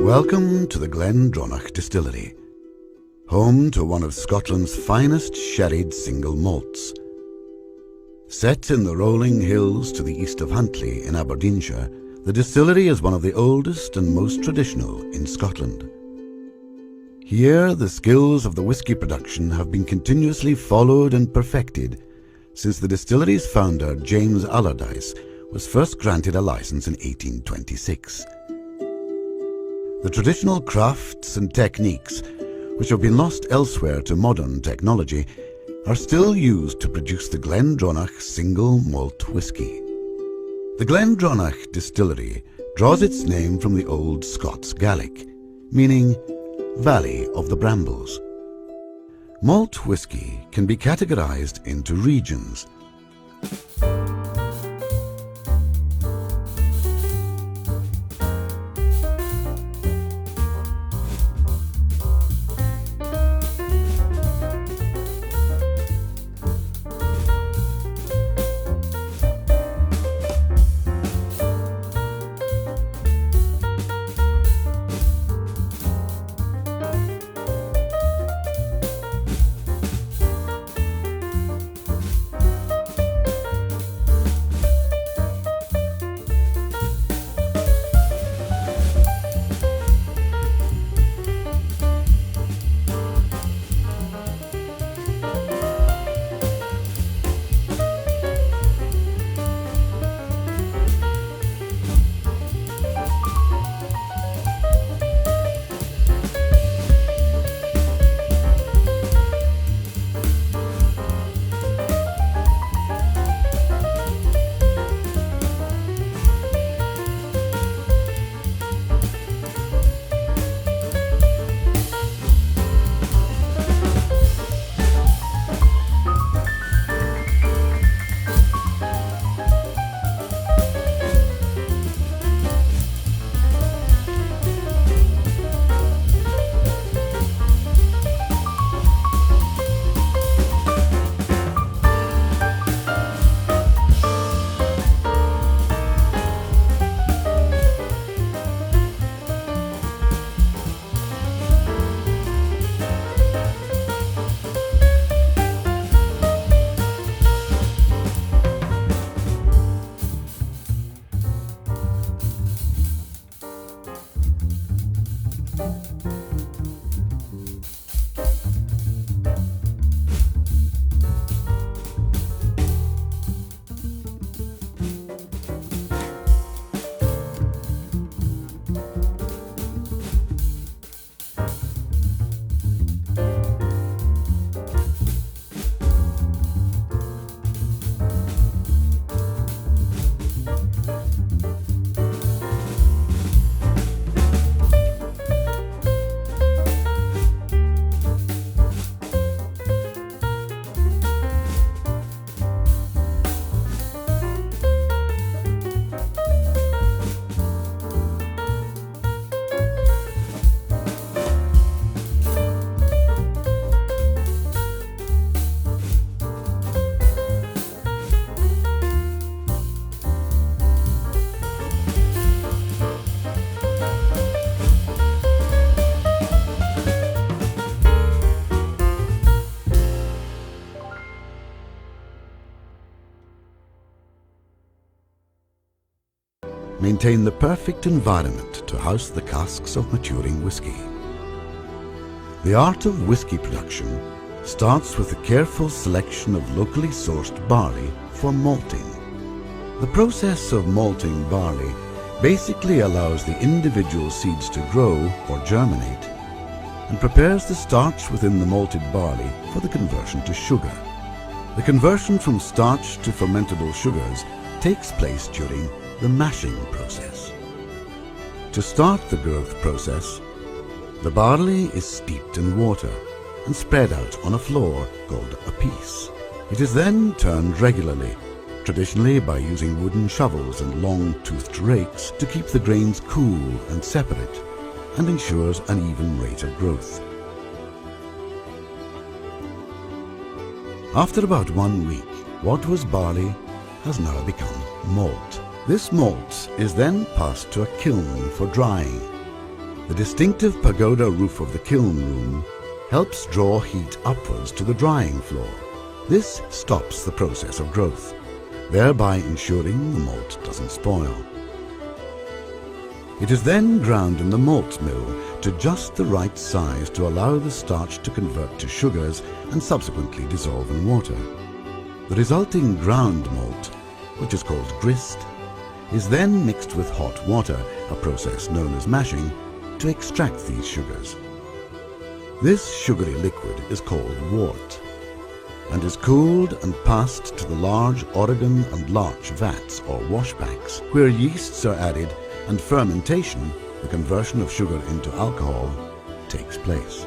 Welcome to the Glendronach Distillery, home to one of Scotland's finest sherried single malts. Set in the rolling hills to the east of Huntly in Aberdeenshire, the distillery is one of the oldest and most traditional in Scotland. Here, the skills of the whisky production have been continuously followed and perfected since the distillery's founder, James Allardyce, was first granted a license in 1826. The traditional crafts and techniques, which have been lost elsewhere to modern technology, are still used to produce the Glendronach single malt whisky. The Glendronach distillery draws its name from the old Scots Gaelic, meaning Valley of the Brambles. Malt whisky can be categorized into regions. Maintain the perfect environment to house the casks of maturing whisky. The art of whisky production starts with the careful selection of locally sourced barley for malting. The process of malting barley basically allows the individual seeds to grow or germinate and prepares the starch within the malted barley for the conversion to sugar. The conversion from starch to fermentable sugars takes place during the mashing process. To start the growth process, the barley is steeped in water and spread out on a floor called a piece. It is then turned regularly, traditionally by using wooden shovels and long-toothed rakes to keep the grains cool and separate, and ensures an even rate of growth. After about 1 week, what was barley has now become malt. This malt is then passed to a kiln for drying. The distinctive pagoda roof of the kiln room helps draw heat upwards to the drying floor. This stops the process of growth, thereby ensuring the malt doesn't spoil. It is then ground in the malt mill to just the right size to allow the starch to convert to sugars and subsequently dissolve in water. The resulting ground malt, which is called grist, is then mixed with hot water, a process known as mashing, to extract these sugars. This sugary liquid is called wort and is cooled and passed to the large Oregon and larch vats or washbacks, where yeasts are added and fermentation, the conversion of sugar into alcohol, takes place.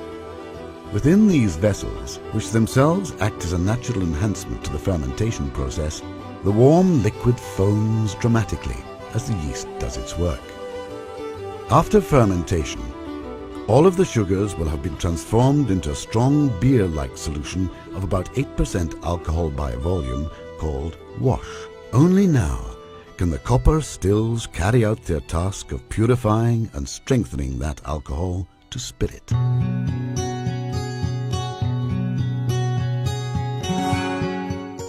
Within these vessels, which themselves act as a natural enhancement to the fermentation process, the warm liquid foams dramatically as the yeast does its work. After fermentation, all of the sugars will have been transformed into a strong beer-like solution of about 8% alcohol by volume called wash. Only now can the copper stills carry out their task of purifying and strengthening that alcohol to spirit.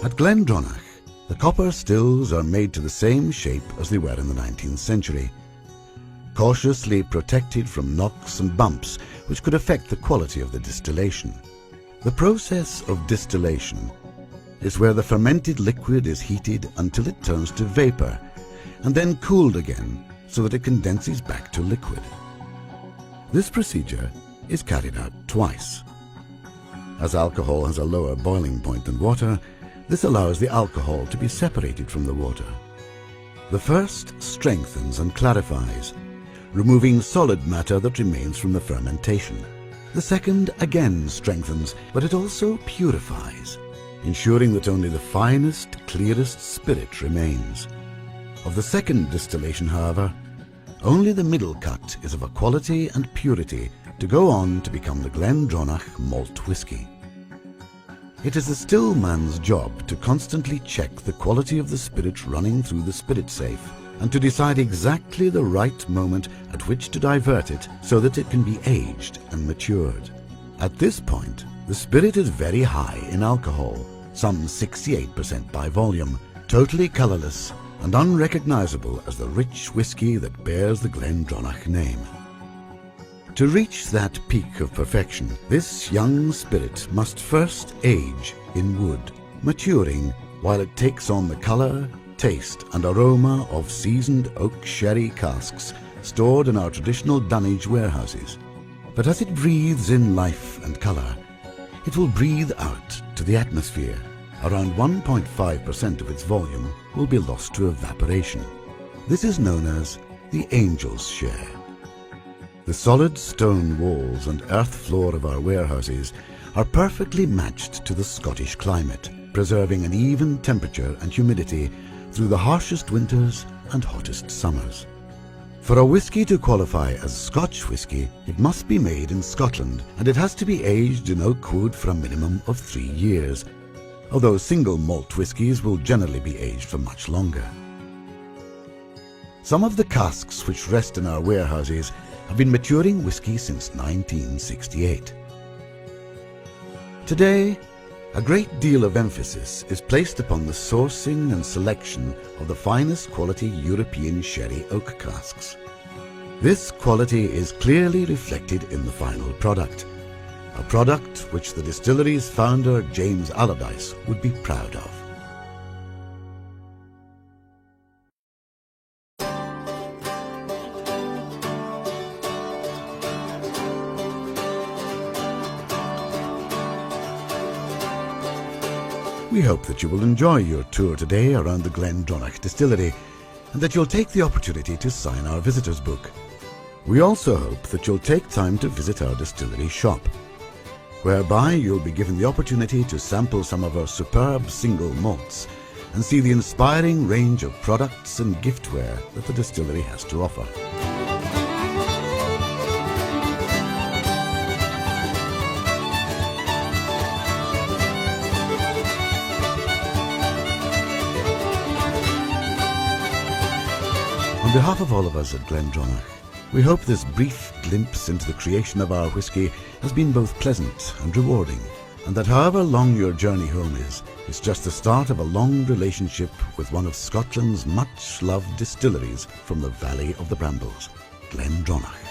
At Glendronach, the copper stills are made to the same shape as they were in the 19th century, cautiously protected from knocks and bumps which could affect the quality of the distillation. The process of distillation is where the fermented liquid is heated until it turns to vapor and then cooled again so that it condenses back to liquid. This procedure is carried out twice. As alcohol has a lower boiling point than water, this allows the alcohol to be separated from the water. The first strengthens and clarifies, removing solid matter that remains from the fermentation. The second again strengthens, but it also purifies, ensuring that only the finest, clearest spirit remains. Of the second distillation, however, only the middle cut is of a quality and purity to go on to become the Glendronach malt whisky. It is the still man's job to constantly check the quality of the spirit running through the spirit safe and to decide exactly the right moment at which to divert it so that it can be aged and matured. At this point, the spirit is very high in alcohol, some 68% by volume, totally colourless and unrecognisable as the rich whisky that bears the Glendronach name. To reach that peak of perfection, this young spirit must first age in wood, maturing while it takes on the colour, taste and aroma of seasoned oak sherry casks stored in our traditional dunnage warehouses. But as it breathes in life and colour, it will breathe out to the atmosphere. Around 1.5% of its volume will be lost to evaporation. This is known as the angel's share. The solid stone walls and earth floor of our warehouses are perfectly matched to the Scottish climate, preserving an even temperature and humidity through the harshest winters and hottest summers. For a whisky to qualify as Scotch whisky, it must be made in Scotland, and it has to be aged in oak wood for a minimum of 3 years, although single malt whiskies will generally be aged for much longer. Some of the casks which rest in our warehouses have been maturing whisky since 1968. Today, a great deal of emphasis is placed upon the sourcing and selection of the finest quality European sherry oak casks. This quality is clearly reflected in the final product, a product which the distillery's founder James Allardyce would be proud of. We hope that you will enjoy your tour today around the Glendronach distillery and that you'll take the opportunity to sign our visitor's book. We also hope that you'll take time to visit our distillery shop, whereby you'll be given the opportunity to sample some of our superb single malts and see the inspiring range of products and giftware that the distillery has to offer. On behalf of all of us at Glendronach, We hope this brief glimpse into the creation of our whisky has been both pleasant and rewarding, and that however long your journey home is, it's just the start of a long relationship with one of Scotland's much-loved distilleries from the Valley of the Brambles, Glendronach.